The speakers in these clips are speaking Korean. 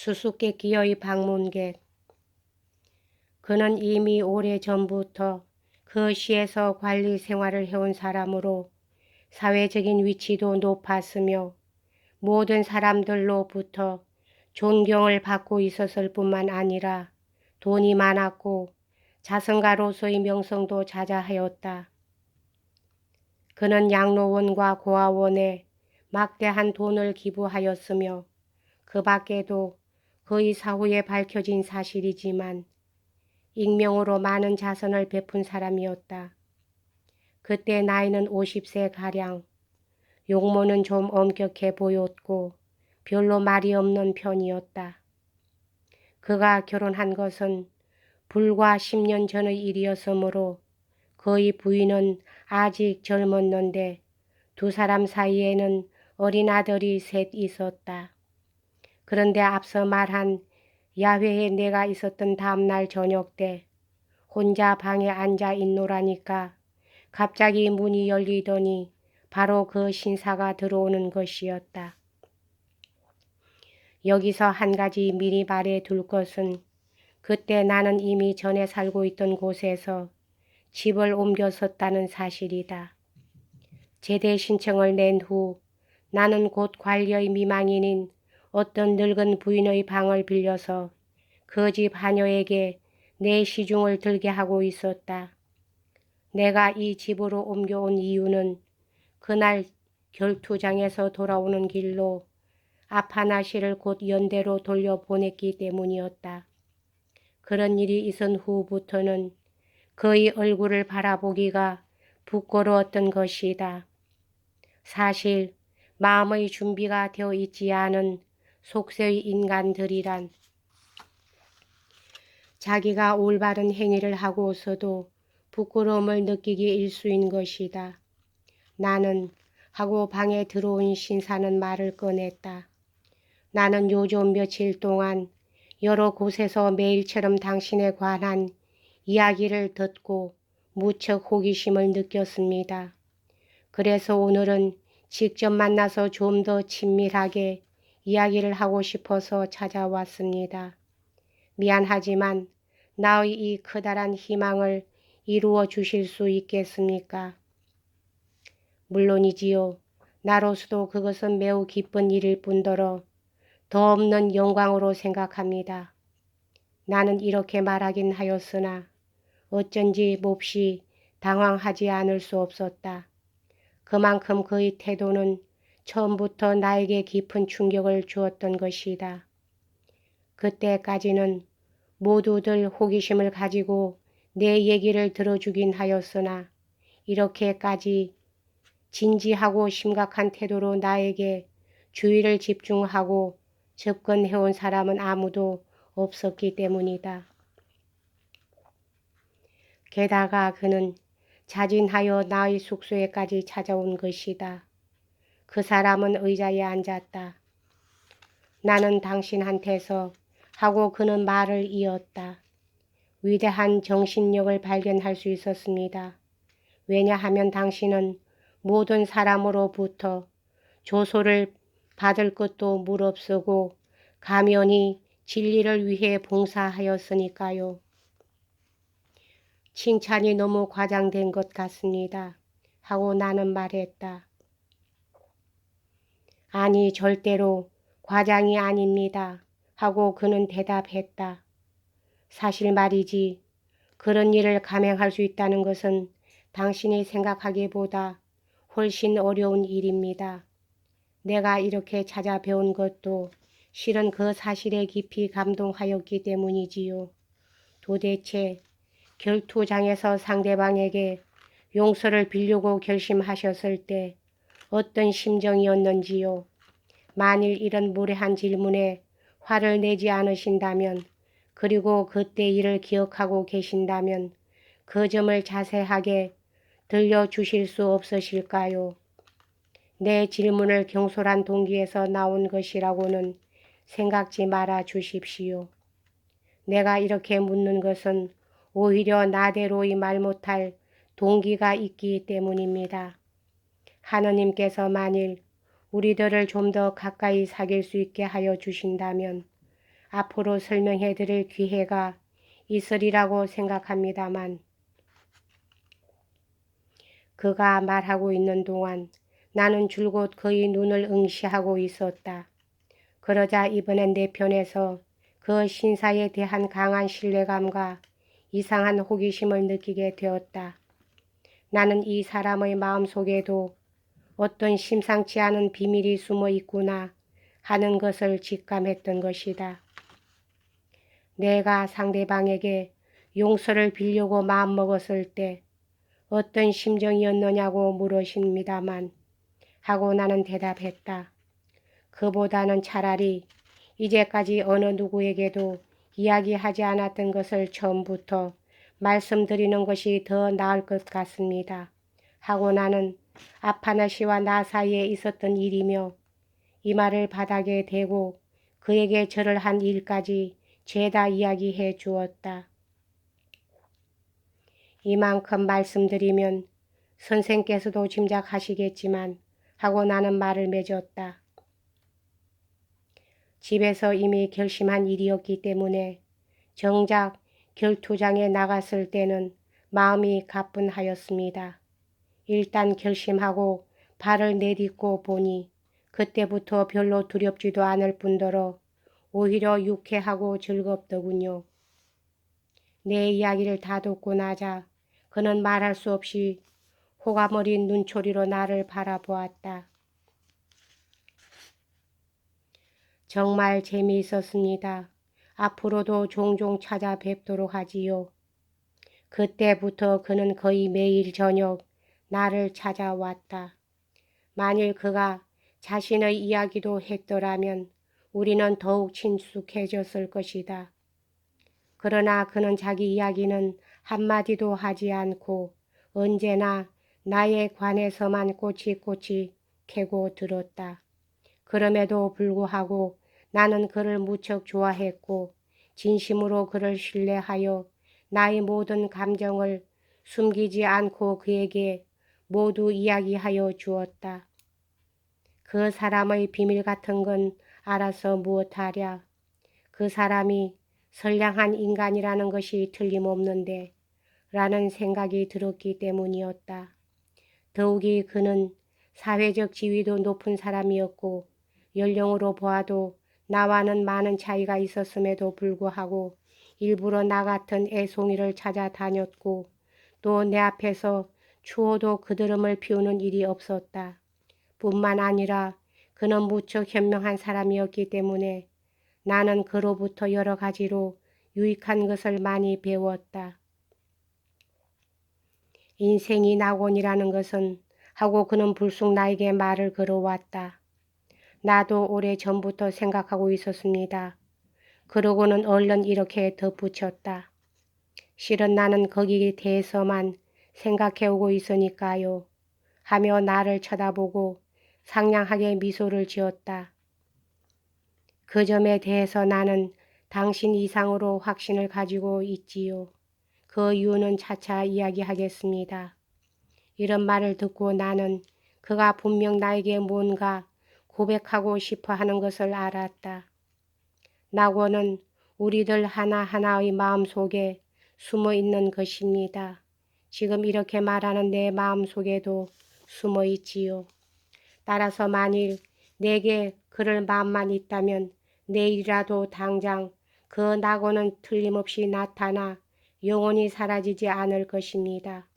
수수께끼의 방문객. 그는 이미 오래전부터 그 시에서 관리 생활을 해온 사람으로 사회적인 위치도 높았으며 모든 사람들로부터 존경을 받고 있었을 뿐만 아니라 돈이 많았고 자선가로서의 명성도 자자하였다. 그는 양로원과 고아원에 막대한 돈을 기부하였으며 그 밖에도 그의 사후에 밝혀진 사실이지만 익명으로 많은 자선을 베푼 사람이었다. 그때 나이는 50세가량, 용모는 좀 엄격해 보였고 별로 말이 없는 편이었다. 그가 결혼한 것은 불과 10년 전의 일이었으므로 그의 부인은 아직 젊었는데 두 사람 사이에는 어린 아들이 셋 있었다. 그런데 앞서 말한 야외에 내가 있었던 다음날 저녁 때 혼자 방에 앉아 있노라니까 갑자기 문이 열리더니 바로 그 신사가 들어오는 것이었다. 여기서 한 가지 미리 말해 둘 것은 그때 나는 이미 전에 살고 있던 곳에서 집을 옮겼었다는 사실이다. 제대 신청을 낸 후 나는 곧 관리의 미망인인 어떤 늙은 부인의 방을 빌려서 그 집 하녀에게 내 시중을 들게 하고 있었다. 내가 이 집으로 옮겨온 이유는 그날 결투장에서 돌아오는 길로 아파나 씨를 곧 연대로 돌려보냈기 때문이었다. 그런 일이 있은 후부터는 그의 얼굴을 바라보기가 부끄러웠던 것이다. 사실 마음의 준비가 되어 있지 않은 속세의 인간들이란 자기가 올바른 행위를 하고서도 부끄러움을 느끼기 일쑤인 것이다. 나는 하고 방에 들어온 신사는 말을 꺼냈다. 나는 요즘 며칠 동안 여러 곳에서 매일처럼 당신에 관한 이야기를 듣고 무척 호기심을 느꼈습니다. 그래서 오늘은 직접 만나서 좀 더 친밀하게 이야기를 하고 싶어서 찾아왔습니다. 미안하지만 나의 이 커다란 희망을 이루어 주실 수 있겠습니까? 물론이지요. 나로서도 그것은 매우 기쁜 일일 뿐더러 더 없는 영광으로 생각합니다. 나는 이렇게 말하긴 하였으나 어쩐지 몹시 당황하지 않을 수 없었다. 그만큼 그의 태도는 처음부터 나에게 깊은 충격을 주었던 것이다. 그때까지는 모두들 호기심을 가지고 내 얘기를 들어주긴 하였으나 이렇게까지 진지하고 심각한 태도로 나에게 주의를 집중하고 접근해온 사람은 아무도 없었기 때문이다. 게다가 그는 자진하여 나의 숙소에까지 찾아온 것이다. 그 사람은 의자에 앉았다. 나는 당신한테서 하고 그는 말을 이었다. 위대한 정신력을 발견할 수 있었습니다. 왜냐하면 당신은 모든 사람으로부터 조소를 받을 것도 무릅쓰고 가면히 진리를 위해 봉사하였으니까요. 칭찬이 너무 과장된 것 같습니다. 하고 나는 말했다. 아니, 절대로 과장이 아닙니다. 하고 그는 대답했다. 사실 말이지, 그런 일을 감행할 수 있다는 것은 당신이 생각하기보다 훨씬 어려운 일입니다. 내가 이렇게 찾아배운 것도 실은 그 사실에 깊이 감동하였기 때문이지요. 도대체 결투장에서 상대방에게 용서를 빌려고 결심하셨을 때 어떤 심정이었는지요. 만일 이런 무례한 질문에 화를 내지 않으신다면, 그리고 그때 일을 기억하고 계신다면 그 점을 자세하게 들려주실 수 없으실까요? 내 질문을 경솔한 동기에서 나온 것이라고는 생각지 말아 주십시오. 내가 이렇게 묻는 것은 오히려 나대로의 말 못할 동기가 있기 때문입니다. 하느님께서 만일 우리들을 좀 더 가까이 사귈 수 있게 하여 주신다면 앞으로 설명해 드릴 기회가 있으리라고 생각합니다만 그가 말하고 있는 동안 나는 줄곧 그의 눈을 응시하고 있었다. 그러자 이번엔 내 편에서 그 신사에 대한 강한 신뢰감과 이상한 호기심을 느끼게 되었다. 나는 이 사람의 마음속에도 어떤 심상치 않은 비밀이 숨어 있구나 하는 것을 직감했던 것이다. 내가 상대방에게 용서를 빌려고 마음먹었을 때 어떤 심정이었느냐고 물으십니다만 하고 나는 대답했다. 그보다는 차라리 이제까지 어느 누구에게도 이야기하지 않았던 것을 처음부터 말씀드리는 것이 더 나을 것 같습니다. 하고 나는 아파나 씨와 나 사이에 있었던 일이며 이 말을 바닥에 대고 그에게 절을 한 일까지 죄다 이야기해 주었다. 이만큼 말씀드리면 선생께서도 짐작하시겠지만 하고 나는 말을 맺었다. 집에서 이미 결심한 일이었기 때문에 정작 결투장에 나갔을 때는 마음이 가뿐하였습니다. 일단 결심하고 발을 내딛고 보니 그때부터 별로 두렵지도 않을 뿐더러 오히려 유쾌하고 즐겁더군요. 내 이야기를 다 듣고 나자 그는 말할 수 없이 호감어린 눈초리로 나를 바라보았다. 정말 재미있었습니다. 앞으로도 종종 찾아뵙도록 하지요. 그때부터 그는 거의 매일 저녁 나를 찾아왔다. 만일 그가 자신의 이야기도 했더라면 우리는 더욱 친숙해졌을 것이다. 그러나 그는 자기 이야기는 한마디도 하지 않고 언제나 나에 관해서만 꼬치꼬치 캐고 들었다. 그럼에도 불구하고 나는 그를 무척 좋아했고 진심으로 그를 신뢰하여 나의 모든 감정을 숨기지 않고 그에게 모두 이야기하여 주었다. 그 사람의 비밀 같은 건 알아서 무엇하랴. 그 사람이 선량한 인간이라는 것이 틀림없는데 라는 생각이 들었기 때문이었다. 더욱이 그는 사회적 지위도 높은 사람이었고 연령으로 보아도 나와는 많은 차이가 있었음에도 불구하고 일부러 나 같은 애송이를 찾아다녔고 또 내 앞에서 추워도 그드름을 피우는 일이 없었다. 뿐만 아니라 그는 무척 현명한 사람이었기 때문에 나는 그로부터 여러 가지로 유익한 것을 많이 배웠다. 인생이 낙원이라는 것은 하고 그는 불쑥 나에게 말을 걸어왔다. 나도 오래전부터 생각하고 있었습니다. 그러고는 얼른 이렇게 덧붙였다. 실은 나는 거기에 대해서만 생각해오고 있으니까요. 하며 나를 쳐다보고 상냥하게 미소를 지었다. 그 점에 대해서 나는 당신 이상으로 확신을 가지고 있지요. 그 이유는 차차 이야기하겠습니다. 이런 말을 듣고 나는 그가 분명 나에게 뭔가 고백하고 싶어 하는 것을 알았다. 낙원은 우리들 하나하나의 마음속에 숨어 있는 것입니다. 지금 이렇게 말하는 내 마음속에도 숨어 있지요. 따라서 만일 내게 그럴 마음만 있다면 내일이라도 당장 그 낙원은 틀림없이 나타나 영원히 사라지지 않을 것입니다.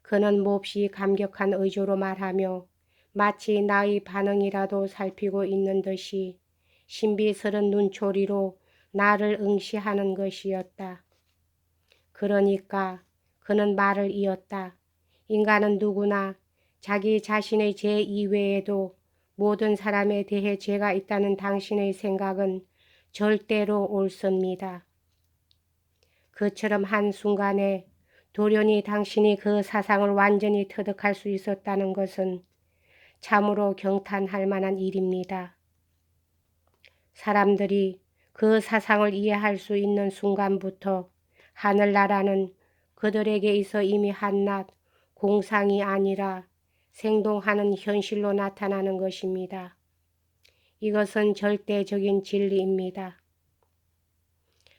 그는 몹시 감격한 의조로 말하며 마치 나의 반응이라도 살피고 있는 듯이 신비스런 눈초리로 나를 응시하는 것이었다. 그러니까 그는 말을 이었다. 인간은 누구나 자기 자신의 죄 이외에도 모든 사람에 대해 죄가 있다는 당신의 생각은 절대로 옳습니다. 그처럼 한순간에 돌연히 당신이 그 사상을 완전히 터득할 수 있었다는 것은 참으로 경탄할 만한 일입니다. 사람들이 그 사상을 이해할 수 있는 순간부터 하늘나라는 그들에게 있어 이미 한낱 공상이 아니라 생동하는 현실로 나타나는 것입니다. 이것은 절대적인 진리입니다.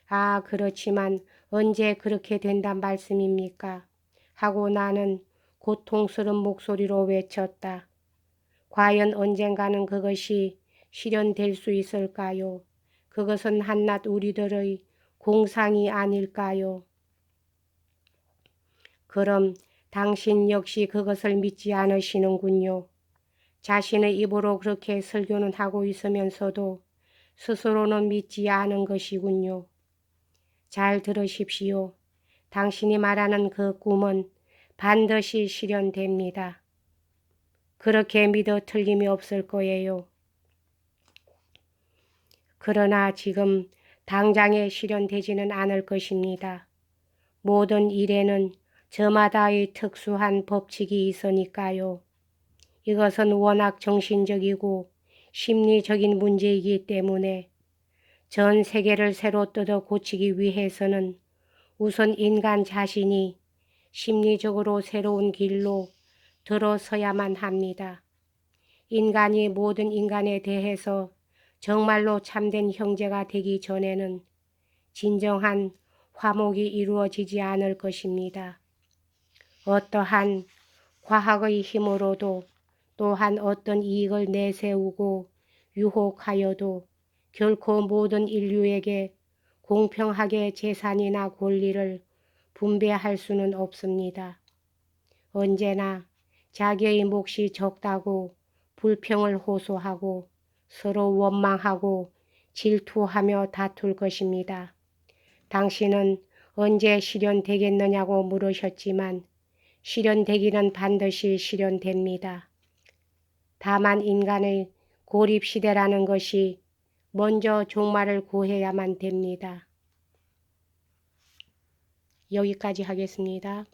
아, 그렇지만 언제 그렇게 된단 말씀입니까? 하고 나는 고통스러운 목소리로 외쳤다. 과연 언젠가는 그것이 실현될 수 있을까요? 그것은 한낱 우리들의 공상이 아닐까요? 그럼 당신 역시 그것을 믿지 않으시는군요. 자신의 입으로 그렇게 설교는 하고 있으면서도 스스로는 믿지 않은 것이군요. 잘 들으십시오. 당신이 말하는 그 꿈은 반드시 실현됩니다. 그렇게 믿어 틀림이 없을 거예요. 그러나 지금 당장에 실현되지는 않을 것입니다. 모든 일에는 저마다의 특수한 법칙이 있으니까요. 이것은 워낙 정신적이고 심리적인 문제이기 때문에 전 세계를 새로 뜯어 고치기 위해서는 우선 인간 자신이 심리적으로 새로운 길로 들어서야만 합니다. 인간이 모든 인간에 대해서 정말로 참된 형제가 되기 전에는 진정한 화목이 이루어지지 않을 것입니다. 어떠한 과학의 힘으로도 또한 어떤 이익을 내세우고 유혹하여도 결코 모든 인류에게 공평하게 재산이나 권리를 분배할 수는 없습니다. 언제나 자기의 몫이 적다고 불평을 호소하고 서로 원망하고 질투하며 다툴 것입니다. 당신은 언제 실현되겠느냐고 물으셨지만 실현되기는 반드시 실현됩니다. 다만 인간의 고립시대라는 것이 먼저 종말을 구해야만 됩니다. 여기까지 하겠습니다.